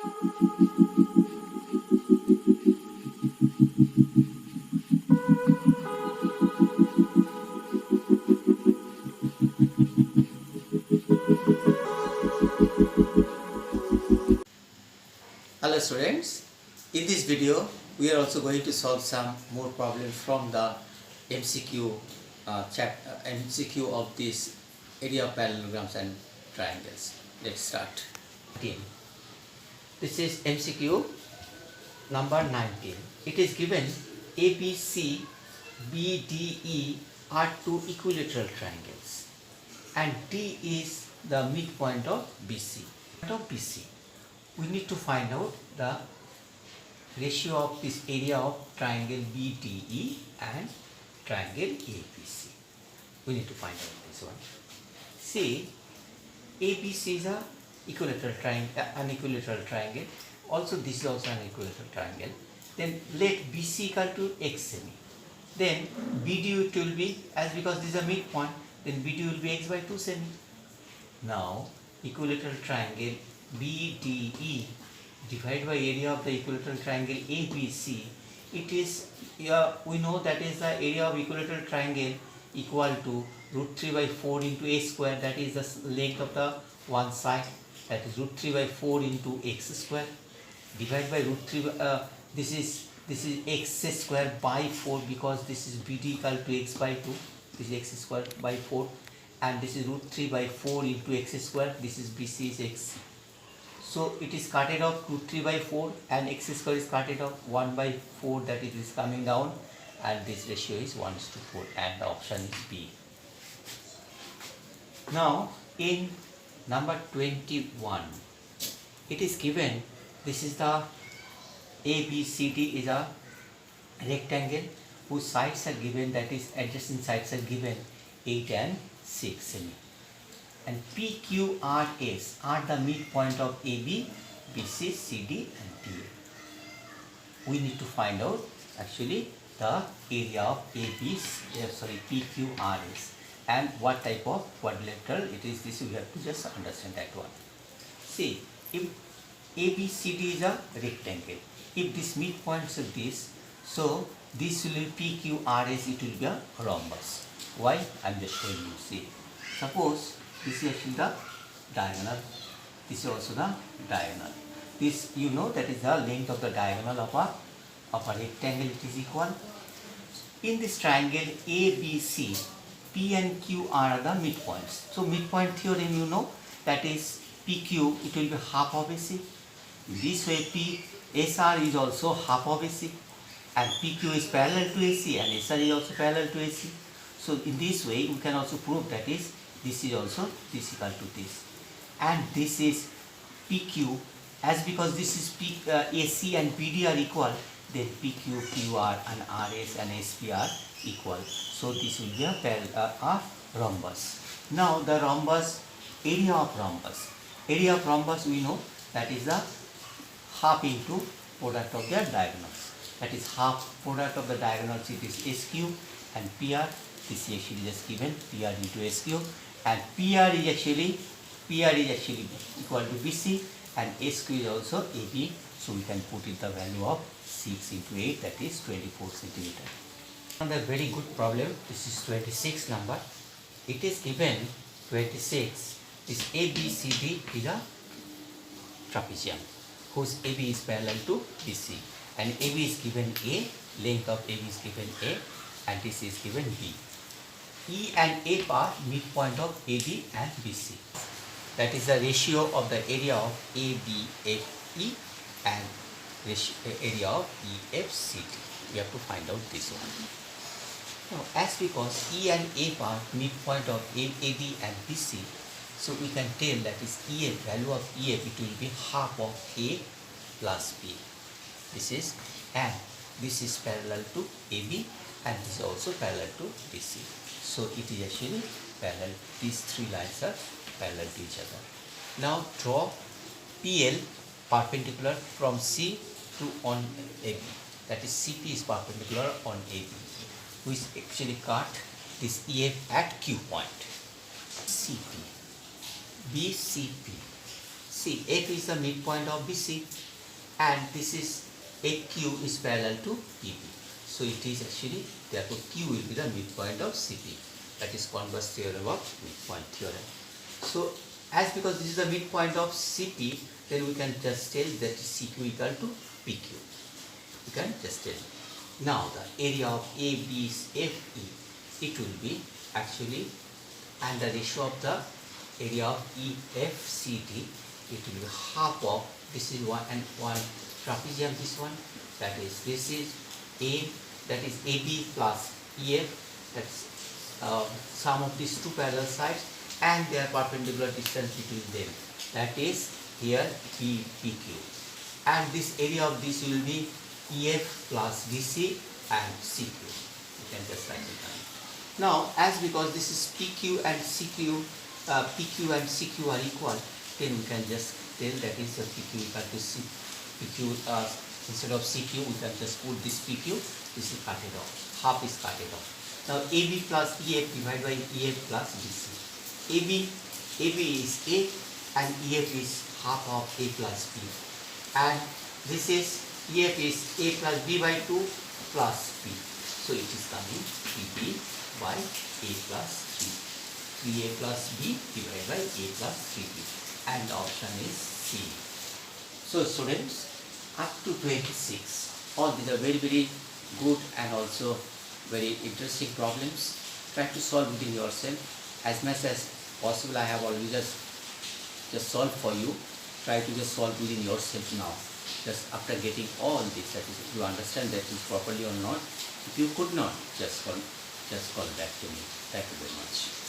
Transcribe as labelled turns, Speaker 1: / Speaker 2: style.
Speaker 1: Hello students, in this video we are also going to solve some more problems from the MCQ MCQ of this area of parallelograms and triangles. Let's start. Okay. This is MCQ number 19. It is given ABC, BDE are two equilateral triangles and D is the midpoint of BC. We need to find out the ratio of this area of triangle BDE and triangle ABC. We need to find out this one. See, ABC is an equilateral triangle. Also, this is also an equilateral triangle. Then let BC equal to x semi. Then BD it will be, as because this is a midpoint, then BD will be x by 2 semi. Now, equilateral triangle BDE divided by area of the equilateral triangle ABC, it is, we know that is the area of equilateral triangle equal to root 3 by 4 into a square, that is the length of the one side, that is root 3 by 4 into x square, divided by root 3, this is x square by 4, because this is BD equal to x by 2, this is x square by 4, and this is root 3 by 4 into x square, this is BC is x. So it is cutted off root 3 by 4 and x square is cutted off 1 by 4, that it is coming down, and this ratio is 1:4, and the option is B. Now in number 21, it is given, this is the ABCD is a rectangle whose sides are given, that is adjacent sides are given 8 and 6 semi. And PQRS are the midpoint of AB, BC, CD and DA. We need to find out actually the area of PQRS and what type of quadrilateral it is. This we have to just understand that one. See, if ABCD is a rectangle, if this midpoint is this, so this will be PQRS, it will be a rhombus. Why? I am just showing you. See, suppose this is actually the diagonal, this is also the diagonal. This you know that is the length of the diagonal of a rectangle, it is equal. In this triangle ABC, P and Q are the midpoints. So midpoint theorem you know, that is PQ, it will be half of AC. This way SR is also half of AC, and PQ is parallel to AC and SR is also parallel to AC. So in this way we can also prove that is this is also this equal to this, and this is PQ, as because this is AC and PD are equal, then PQ, QR and RS and SP are equal. So this will be a rhombus. Now the rhombus, area of rhombus we know that is the half into product of their diagonals. That is half product of the diagonals, it is S cube, and PR, this is actually just given PR into S cube, and PR is actually equal to BC, and SQ is also AB. So we can put in the value of 6 into 8, that is 24 centimeter. Another very good problem, this is 26 number. It is given 26, this ABCD is a trapezium whose AB is parallel to BC, and AB is given A, length of AB is given A, and this is given B. E and A are midpoint of AB and BC. That is the ratio of the area of ABFE and area of EFCD. We have to find out this one. Now, as because E and A are midpoint of AB and BC, so we can tell that is EF, value of EF, it will be half of A plus B. This is, and this is parallel to AB, and this is also parallel to BC. So it is actually parallel, these three lines are parallel to each other. Now draw PL perpendicular from C to on AB, that is CP is perpendicular on AB. We actually cut this EF at Q point. CP, BCP, See, F is the midpoint of BC, and this is AQ is parallel to PP. So it is actually, therefore Q will be the midpoint of CP. That is converse theorem of midpoint theorem. So as because this is the midpoint of CP, then we can just tell that CQ equal to PQ. You can just tell. Now the area of ABFE, it will be actually, and the ratio of the area of EFCD, it will be half of, this is one and one trapezium, this one, that is, this is A, that is AB plus EF, that's sum of these two parallel sides and their perpendicular distance between them, that is here PQ, and this area of this will be EF plus DC and CQ. You can just write it down. Now, as because this is PQ and CQ, PQ and CQ are equal, then we can just tell that is PQ equal to PQ. Instead of CQ, we can just put this PQ. This is cut it off. Half is cut it off. Now AB plus EF divided by EF plus BC. AB is A and EF is half of A plus B, and this is EF is A plus B by 2 plus B. So it is coming PP by A plus B. 3A plus B divided by A plus 3B, and the option is C. So students, up to 26, all these are very good and also very interesting problems. Try to solve within yourself as much as possible. I have already just solved for you. Try to just solve within yourself now. Just after getting all this, that is, if you understand that is properly or not. If you could not, just call back to me. Thank you very much.